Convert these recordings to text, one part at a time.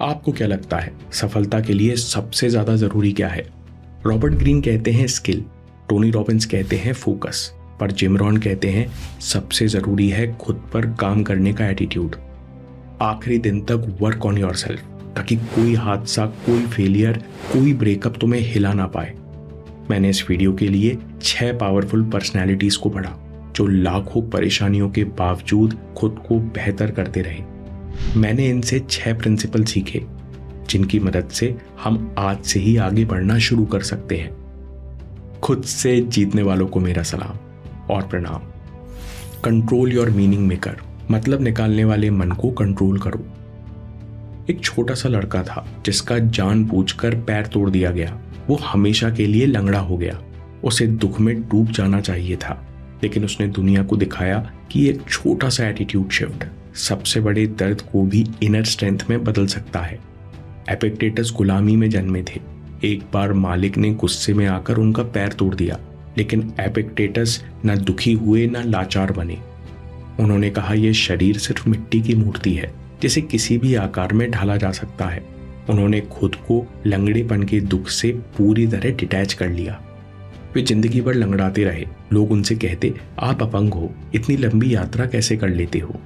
आपको क्या लगता है सफलता के लिए सबसे ज्यादा जरूरी क्या है? रॉबर्ट ग्रीन कहते हैं स्किल, टोनी रॉबिन्स कहते हैं फोकस, पर जिम रॉन कहते हैं सबसे जरूरी है खुद पर काम करने का एटीट्यूड। आखिरी दिन तक वर्क ऑन योरसेल्फ, ताकि कोई हादसा, कोई फेलियर, कोई ब्रेकअप तुम्हें हिला ना पाए। मैंने इस वीडियो के लिए 6 पावरफुल पर्सनैलिटीज को पढ़ा जो लाखों परेशानियों के बावजूद खुद को बेहतर करते रहे। मैंने इनसे 6 प्रिंसिपल सीखे जिनकी मदद से हम आज से ही आगे बढ़ना शुरू कर सकते हैं। खुद से जीतने वालों को मेरा सलाम और प्रणाम। कंट्रोल योर मीनिंग मेकर, मतलब निकालने वाले मन को कंट्रोल करो। एक छोटा सा लड़का था जिसका जानबूझकर पैर तोड़ दिया गया। वो हमेशा के लिए लंगड़ा हो गया। उसे दुख में डूब जाना चाहिए था, लेकिन उसने दुनिया को दिखाया कि एक छोटा सा एटीट्यूड शिफ्ट सबसे बड़े दर्द को भी इनर स्ट्रेंथ में बदल सकता है। एपिक्टेटस गुलामी में जन्मे थे। एक बार मालिक ने गुस्से में आकर उनका पैर तोड़ दिया, लेकिन एपिक्टेटस न दुखी हुए न लाचार बने। उन्होंने कहा, यह शरीर सिर्फ मिट्टी की मूर्ति है जिसे किसी भी आकार में ढाला जा सकता है। उन्होंने खुद को लंगड़ेपन के दुख से पूरी तरह डिटैच कर लिया। वे जिंदगी भर लंगड़ाते रहे। लोग उनसे कहते, आप अपंग हो, इतनी लंबी यात्रा कैसे कर लेते हो?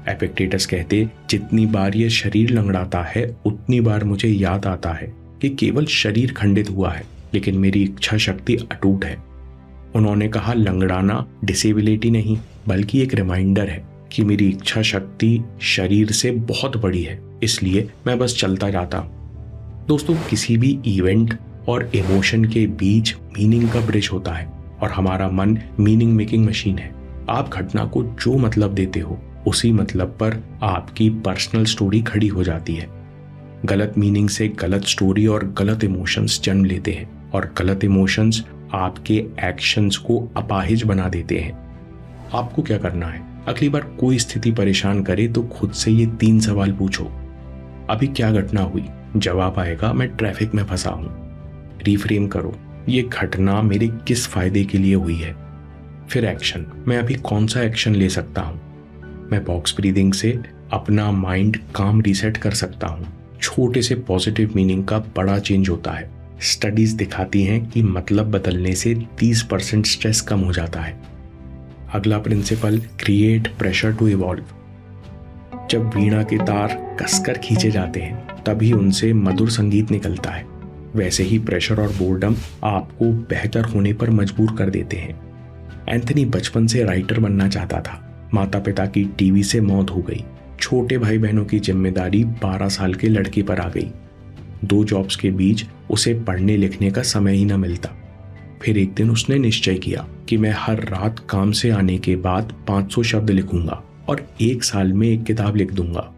एपिक्टेटस कहते, जितनी बार ये शरीर लंगड़ाता है उतनी बार मुझे याद आता है कि केवल शरीर खंडित हुआ है, लेकिन मेरी इच्छा शक्ति अटूट है। उन्होंने कहा, लंगड़ाना डिसेबिलिटी नहीं बल्कि एक रिमाइंडर है कि मेरी इच्छा शक्ति शरीर से बहुत बड़ी है, इसलिए मैं बस चलता जाता हूं। दोस्तों, किसी भी इवेंट और इमोशन के बीच मीनिंग का ब्रिज होता है और हमारा मन मीनिंग मेकिंग मशीन है। आप घटना को जो मतलब देते हो उसी मतलब पर आपकी पर्सनल स्टोरी खड़ी हो जाती है। गलत मीनिंग से गलत स्टोरी और गलत इमोशंस जन्म लेते हैं और गलत इमोशंस आपके एक्शंस को अपाहिज बना देते हैं। आपको क्या करना है? अगली बार कोई स्थिति परेशान करे तो खुद से ये 3 सवाल पूछो। अभी क्या घटना हुई? जवाब आएगा, मैं ट्रैफिक में फंसा हूं। रिफ्रेम करो, ये घटना मेरे किस फायदे के लिए हुई है? फिर एक्शन, मैं अभी कौन सा एक्शन ले सकता हूं? मैं बॉक्स ब्रीदिंग से अपना माइंड काम रीसेट कर सकता हूं। छोटे से पॉजिटिव मीनिंग का बड़ा चेंज होता है। स्टडीज दिखाती हैं कि मतलब बदलने से 30% स्ट्रेस कम हो जाता है। अगला principle, create pressure to evolve. जब वीणा के तार कसकर खींचे जाते हैं तभी उनसे मधुर संगीत निकलता है। वैसे ही प्रेशर और बोर्डम आपको बेहतर होने पर मजबूर कर देते हैं। एंथनी बचपन से राइटर बनना चाहता था। माता पिता की टीवी से मौत हो गई। छोटे भाई बहनों की जिम्मेदारी 12 साल के लड़के पर आ गई। 2 जॉब्स के बीच उसे पढ़ने लिखने का समय ही न मिलता। फिर एक दिन उसने निश्चय किया कि मैं हर रात काम से आने के बाद 500 शब्द लिखूंगा और 1 साल में एक किताब लिख दूंगा।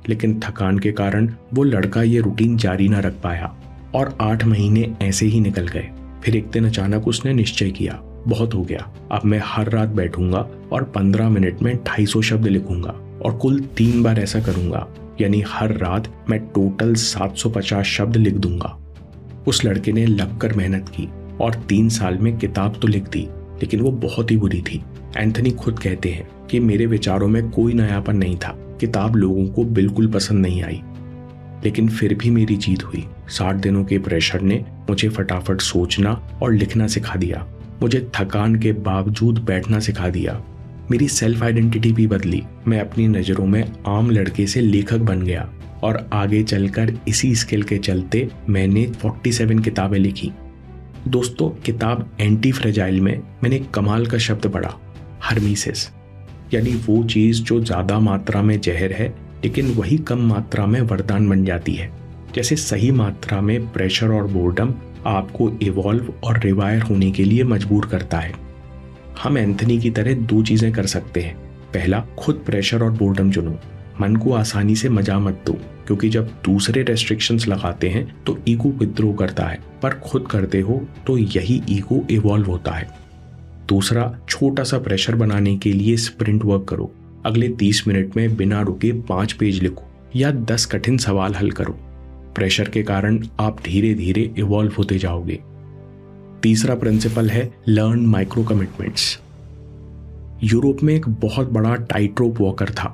लेकिन थकान के कारण वो लड़का ये रूटीन जारी ना रख पाया और 8 महीने ऐसे ही निकल गए। फिर एक दिन अचानक उसने निश्चय किया, बहुत हो गया, अब मैं हर रात बैठूंगा और 15 मिनट में 250 शब्द लिखूंगा और कुल 3 बार ऐसा करूंगा, यानी हर रात मैं टोटल 750 शब्द लिख दूंगा। उस लड़के ने लगकर मेहनत की और 3 साल में किताब तो लिख दी, लेकिन वो बहुत ही बुरी थी। एंथनी खुद कहते हैं कि मेरे विचारों में कोई नयापन नहीं था। किताब लोगों को बिल्कुल पसंद नहीं आई, लेकिन फिर भी मेरी जीत हुई। 60 दिनों के प्रेशर ने मुझे फटाफट सोचना और लिखना सिखा दिया। मुझे थकान के बावजूद बैठना सिखा दिया। मेरी सेल्फ आइडेंटिटी भी बदली। मैं अपनी नज़रों में आम लड़के से लेखक बन गया और आगे चलकर इसी स्किल के चलते मैंने 47 किताबें लिखी। दोस्तों, किताब एंटी फ्रेजाइल में मैंने कमाल का शब्द पढ़ा, हर्मीसेस, यानी वो चीज़ जो ज़्यादा मात्रा में जहर है लेकिन वही कम मात्रा में वरदान बन जाती है। जैसे सही मात्रा में प्रेशर और बोर्डम आपको इवॉल्व और रिवायर होने के लिए मजबूर करता है। हम एंथनी की तरह 2 चीजें कर सकते हैं। पहला, खुद प्रेशर और बोर्डम चुनो। मन को आसानी से मजा मत दो, क्योंकि जब दूसरे रेस्ट्रिक्शंस लगाते हैं तो ईगो विद्रोह करता है, पर खुद करते हो तो यही ईगो इवॉल्व होता है। दूसरा, छोटा सा प्रेशर बनाने के लिए स्प्रिंट वर्क करो। अगले 30 मिनट में बिना रुके 5 पेज लिखो या 10 कठिन सवाल हल करो। प्रेशर के कारण आप धीरे धीरे इवॉल्व होते जाओगे। तीसरा प्रिंसिपल है लर्न माइक्रो कमिटमेंट्स। यूरोप में एक बहुत बड़ा टाइट रोप वॉकर था।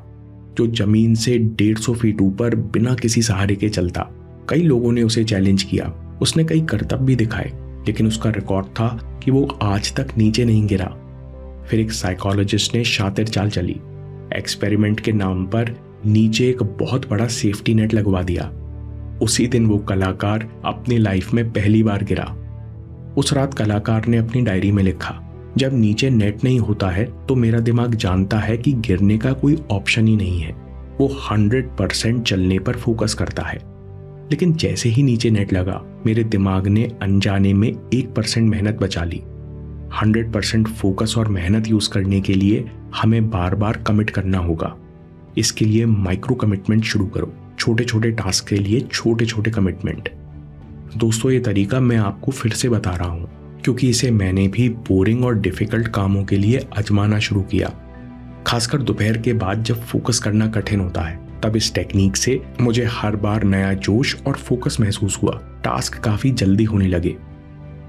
जो जमीन से 150 फीट ऊपर बिना किसी सहारे के चलता। कई लोगों ने उसे चैलेंज किया, उसने कई करतब भी दिखाए, लेकिन उसका रिकॉर्ड था कि वो आज तक नीचे नहीं गिरा। फिर एक साइकोलॉजिस्ट ने शातिर चाल चली, एक्सपेरिमेंट के नाम पर नीचे एक बहुत बड़ा सेफ्टी नेट लगवा दिया। उसी दिन वो कलाकार अपनी लाइफ में पहली बार गिरा। उस रात कलाकार ने अपनी डायरी में लिखा, जब नीचे नेट नहीं होता है तो मेरा दिमाग जानता है कि गिरने का कोई ऑप्शन ही नहीं है। वो 100% चलने पर फोकस करता है। लेकिन जैसे ही नीचे नेट लगा, मेरे दिमाग ने अनजाने में 1% मेहनत बचा ली। 100% फोकस और मेहनत यूज करने के लिए हमें बार बार कमिट करना होगा। इसके लिए माइक्रो कमिटमेंट शुरू करो, छोटे छोटे टास्क के लिए छोटे छोटे कमिटमेंट। दोस्तों, ये तरीका मैं आपको फिर से बता रहा हूँ क्योंकि इसे मैंने भी बोरिंग और डिफिकल्ट कामों के लिए आजमाना शुरू किया। खासकर दोपहर के बाद जब फोकस करना कठिन होता है, तब इस टेक्निक से मुझे हर बार नया जोश और फोकस महसूस हुआ। टास्क काफी जल्दी होने लगे।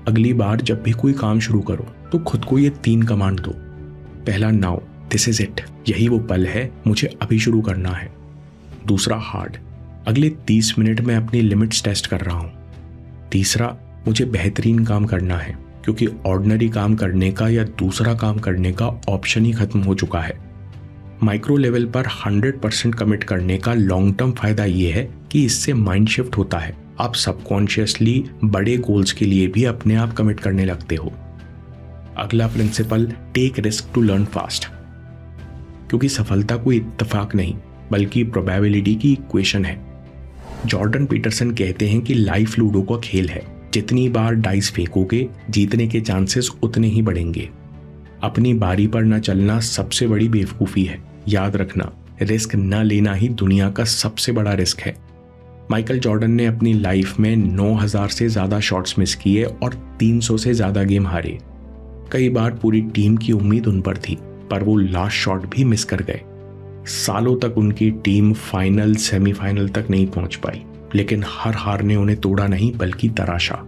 अगली बार जब भी कोई काम शुरू करो तो खुद को ये 3 कमांड दो। पहला, नाउ, दिस इज इट, यही वो पल है, मुझे अभी शुरू करना है। दूसरा, हार्ड, अगले 30 मिनट में अपनी लिमिट्स टेस्ट कर रहा हूं। तीसरा, मुझे बेहतरीन काम करना है क्योंकि ऑर्डिनरी काम करने का या दूसरा काम करने का ऑप्शन ही खत्म हो चुका है। माइक्रो लेवल पर 100% कमिट करने का लॉन्ग टर्म फायदा यह है कि इससे माइंड शिफ्ट होता है। आप सबकॉन्शियसली बड़े गोल्स के लिए भी अपने आप कमिट करने लगते हो। अगला principle, take risk to learn fast, क्योंकि सफलता कोई इत्तेफाक नहीं बल्कि प्रोबेबिलिटी की इक्वेशन है। जॉर्डन पीटरसन कहते हैं कि लाइफ लूडो का खेल है, जितनी बार डाइस फेंकोगे जीतने के चांसेस उतने ही बढ़ेंगे। अपनी बारी पर न चलना सबसे बड़ी बेवकूफ़ी है। याद रखना, रिस्क न लेना ही दुनिया का सबसे बड़ा रिस्क है। माइकल जॉर्डन ने अपनी लाइफ में 9000 से ज़्यादा शॉट्स मिस किए और 300 से ज़्यादा गेम हारे। कई बार पूरी टीम की उम्मीद उन पर थी, पर वो लास्ट शॉट भी मिस कर गए। सालों तक उनकी टीम फाइनल, सेमीफाइनल तक नहीं पहुंच पाई, लेकिन हर हार ने उन्हें तोड़ा नहीं बल्कि तराशा।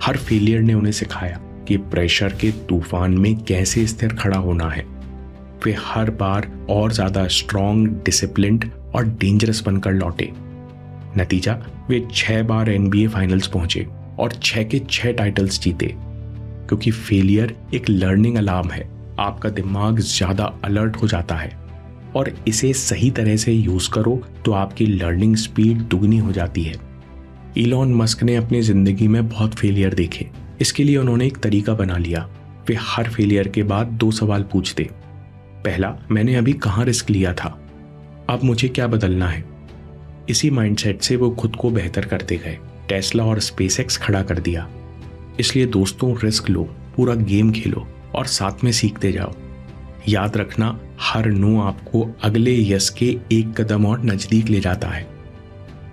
हर फेलियर ने उन्हें सिखाया कि प्रेशर के तूफान में कैसे स्थिर खड़ा होना है। वे हर बार और ज्यादा स्ट्रॉन्ग, डिसिप्लिन्ड और डेंजरस बनकर लौटे। नतीजा, वे 6 बार NBA फाइनल्स पहुंचे और 6 के 6 टाइटल्स जीते। क्योंकि फेलियर एक लर्निंग अलार्म है। आपका दिमाग ज्यादा अलर्ट हो जाता है और इसे सही तरह से यूज करो तो आपकी लर्निंग स्पीड दुगनी हो जाती है। इलॉन मस्क ने अपनी जिंदगी में बहुत फेलियर देखे। इसके लिए उन्होंने एक तरीका बना लिया। वे हर फेलियर के बाद 2 सवाल पूछते। पहला, मैंने अभी कहाँ रिस्क लिया था, अब मुझे क्या बदलना है। इसी माइंडसेट से वो खुद को बेहतर करते गए। टेस्ला और स्पेसएक्स खड़ा कर दिया। इसलिए दोस्तों, रिस्क लो, पूरा गेम खेलो और साथ में सीखते जाओ। याद रखना, हर नो आपको अगले यस के 1 कदम और नजदीक ले जाता है।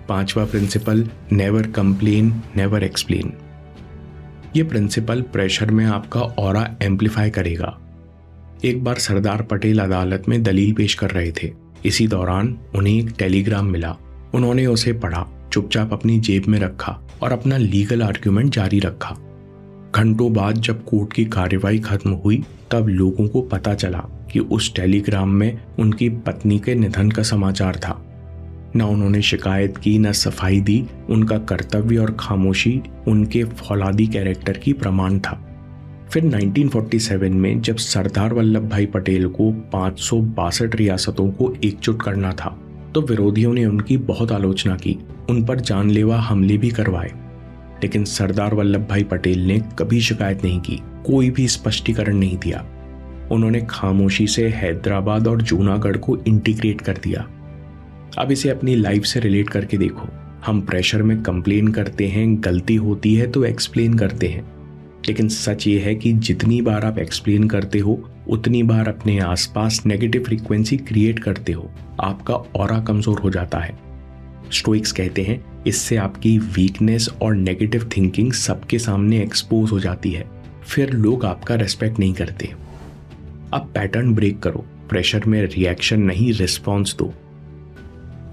5वां principle, never complain, never explain. ये प्रिंसिपल प्रेशर में आपका ऑरा एम्पलीफाई करेगा। एक बार सरदार पटेल अदालत में दलील पेश कर रहे थे। इसी दौरान उन्हें एक टेलीग्राम मिला। उन्होंने उसे पढ़ा, चुपचाप अपनी जेब में रखा और अपना लीगल आर्ग्यूमेंट जारी रखा। घंटों बाद जब कोर्ट की कार्रवाई खत्म हुई, तब लोगों को पता चला कि उस टेलीग्राम में उनकी पत्नी के निधन का समाचार था। न उन्होंने शिकायत की, न सफाई दी। उनका कर्तव्य और खामोशी उनके फौलादी कैरेक्टर की प्रमाण था। फिर 1947 में जब सरदार वल्लभ भाई पटेल को 562 रियासतों को एकजुट करना था, तो विरोधियों ने उनकी बहुत आलोचना की, उन पर जानलेवा हमले भी करवाए। लेकिन सरदार वल्लभ भाई पटेल ने कभी शिकायत नहीं की, कोई भी स्पष्टीकरण नहीं दिया। उन्होंने खामोशी से हैदराबाद और जूनागढ़ को इंटीग्रेट कर दिया। अब इसे अपनी लाइफ से रिलेट करके देखो। हम प्रेशर में कंप्लेन करते हैं, गलती होती है तो एक्सप्लेन करते हैं, लेकिन सच ये है कि जितनी बार आप एक्सप्लेन करते हो उतनी बार अपने आसपास नेगेटिव फ्रीक्वेंसी क्रिएट करते हो। आपका ऑरा कमजोर हो जाता है। स्टोइक्स कहते हैं इससे आपकी वीकनेस और नेगेटिव थिंकिंग सबके सामने एक्सपोज हो जाती है, फिर लोग आपका रेस्पेक्ट नहीं करते। अब पैटर्न ब्रेक करो। प्रेशर में रिएक्शन नहीं, रिस्पॉन्स दो।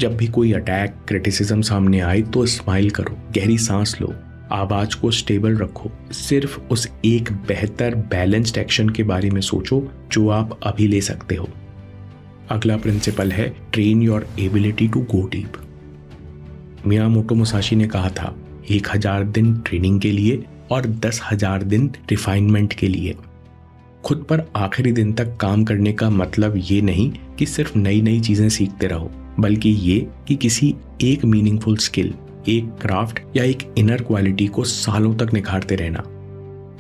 जब भी कोई अटैक, क्रिटिसिज्म सामने आए तो स्माइल करो, गहरी सांस लो, आवाज को स्टेबल रखो। सिर्फ उस एक बेहतर बैलेंस्ड एक्शन के बारे में सोचो जो आप अभी ले सकते हो। अगला प्रिंसिपल है train your ability to go deep. Miyamoto Musashi ने कहा था 1000 दिन ट्रेनिंग के लिए और 10,000 दिन रिफाइनमेंट के लिए। खुद पर आखिरी दिन तक काम करने का मतलब ये नहीं कि सिर्फ नई नई चीजें सीखते रहो, बल्कि ये कि किसी एक मीनिंगफुल स्किल, एक क्राफ्ट या एक इनर क्वालिटी को सालों तक निखारते रहना।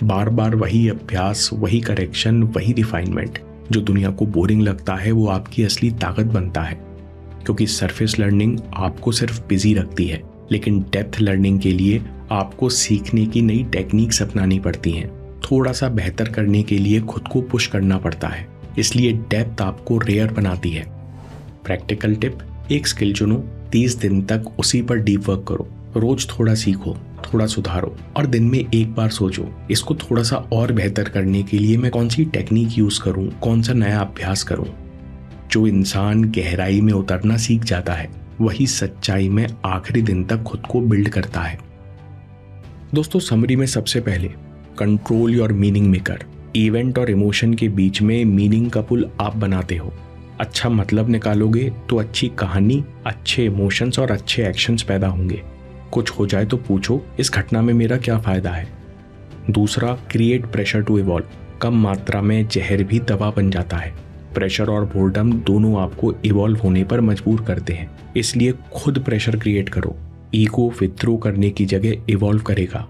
बार बार वही अभ्यास, वही करेक्शन, वही रिफाइनमेंट। जो दुनिया को बोरिंग लगता है वो आपकी असली ताकत बनता है, क्योंकि सरफेस लर्निंग आपको सिर्फ बिजी रखती है, लेकिन डेप्थ लर्निंग के लिए आपको सीखने की नई टेक्निक्स अपनानी पड़ती हैं। थोड़ा सा बेहतर करने के लिए खुद को पुश करना पड़ता है, इसलिए डेप्थ आपको रेयर बनाती है। प्रैक्टिकल टिप, एक स्किल चुनो, 30 दिन तक उसी पर डीप वर्क करो। रोज थोड़ा सीखो, थोड़ा सुधारो और दिन में एक बार सोचो इसको थोड़ा सा और बेहतर करने के लिए मैं कौन सी टेक्निक यूज करूं, कौन सा नया अभ्यास करूं। जो इंसान गहराई में उतरना सीख जाता है वही सच्चाई में आखिरी दिन तक खुद को बिल्ड करता है। दोस्तों, समरी में सबसे पहले control your meaning maker. Event और इमोशन के बीच में मीनिंग का पुल आप बनाते हो। अच्छा मतलब निकालोगे तो अच्छी कहानी, अच्छे इमोशंस और अच्छे एक्शंस पैदा होंगे। कुछ हो जाए तो पूछो इस घटना में मेरा क्या फायदा है। दूसरा, क्रिएट प्रेशर टू इवॉल्व। कम मात्रा में जहर भी दवा बन जाता है। प्रेशर और बोर्डम दोनों आपको इवॉल्व होने पर मजबूर करते हैं, इसलिए खुद प्रेशर क्रिएट करो। ईगो विथड्रॉ करने की जगह इवॉल्व करेगा।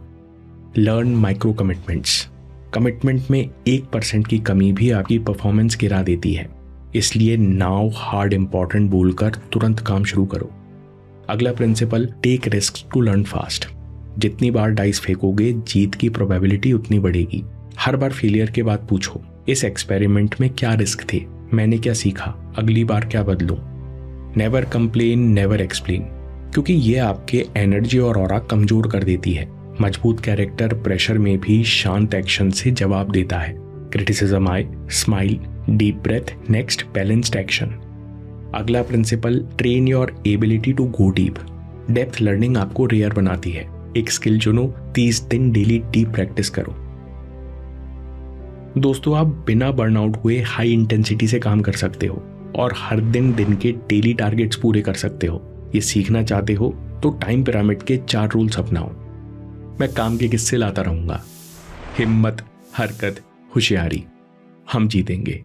Learn micro commitments. कमिटमेंट में 1% की कमी भी आपकी परफॉर्मेंस गिरा देती है, इसलिए नाउ हार्ड इंपॉर्टेंट बोलकर तुरंत काम शुरू करो। अगला principle, take risk to learn fast. जितनी बार डाइस फेंकोगे जीत की प्रोबेबिलिटी उतनी बढ़ेगी। हर बार फेलियर के बाद पूछो इस एक्सपेरिमेंट में क्या रिस्क थे, मैंने क्या सीखा, अगली बार क्या बदलूं। नेवर कंप्लेन, नेवर एक्सप्लेन, क्योंकि ये आपके एनर्जी और ऑरा कमजोर कर देती है। मजबूत कैरेक्टर प्रेशर में भी शांत एक्शन से जवाब देता है। क्रिटिसिज्म आए, smile, deep breath, next balanced action. अगला principle, train your ability to go deep. Depth learning आपको रेयर बनाती है। एक स्किल चुनो, 30 दिन डेली डीप प्रैक्टिस करो। दोस्तों, आप बिना बर्नआउट हुए हाई इंटेंसिटी से काम कर सकते हो और हर दिन के डेली टारगेट्स पूरे कर सकते हो। ये सीखना चाहते हो तो टाइम पिरामिड के 4 रूल्स अपनाओ। मैं काम के किस्से लाता रहूंगा। हिम्मत, हरकत, होशियारी, हम जीतेंगे।